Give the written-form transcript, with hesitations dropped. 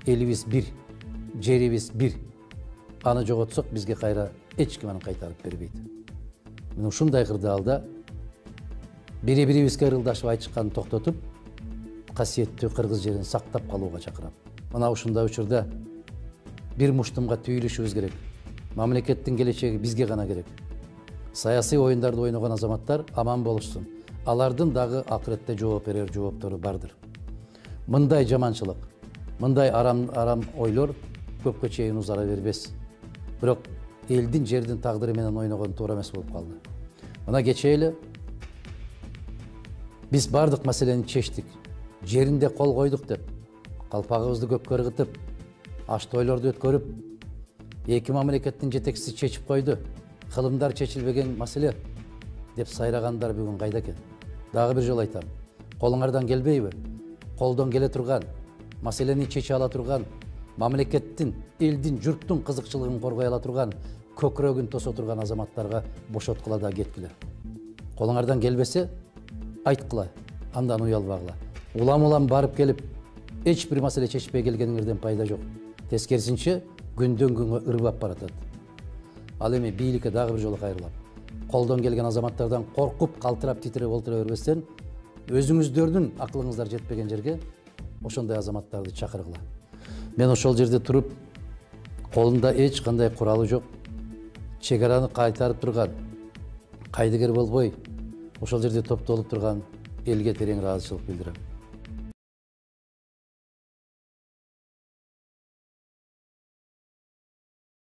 элибиз бир, жерибиз бир. Аны жоготсок бизге кайра эч ким аны кайтарып бербейт. Мен ушундай кырдаалда бири-бирибизге ырылдашып айтышканды токтотуп, касиеттүү кыргыз жерин сактап калууга чакырам. Мына ушундай учурда бир муштумга түйүлүшүбүз керек. Мамлекеттин келечеги бизге гана керек. Саясий оюндарды ойногон азаматтар аман болушсун. Алардын дагы акыретте жооп берер жооптору бардыр. Мындай жаманчылык, мындай арам ойлор көпкө чейин узара бербес. Бирок элдин жердин тагдыры менен ойногон туура эмес болуп калды. Мына кечээ эле биз бардык маселени чечтик. Жеринде кол койдук деп, калпагыбызды көккө ыргытып, аш тойлорду өткөрүп, эки мамлекеттин жетекчиси чечип койду. Кылымдар чечилбеген маселе деп сайрагандар бүгүн кайда экен? Дагы бир жолу айтам. Колуңардан келбейби? Колдон келе турган, маселени чече ала турган, мамлекеттин, элдин, журттун кызыкчылыгын коргой ала турган, көкүрөгүн тосо турган азаматтарга бошоткула да кеткиле. Колуңардан келбесе, айткыла, андан уялбагыла. Улам-улам барып келип, эч бир маселе чечпей келгениңерден пайда жок. Тескерисинче, күндөн күнгө ырбап баратат. Ал эми бийликке дагы бир жолу кайрылам. Колдон келген азаматтардан коркуп, калтырап, титиреп олтура бербестен, өзүңүздөрдүн акылыңыздар жетпеген жерге ошондой азаматтарды чакыргыла. Мен ошол жерде туруп, колунда эч кандай куралы жок, чек араны кайтарып турган, кайдыгер болбой, ошол жерде топтолуп турган элге терең ыраазычылык билдирем.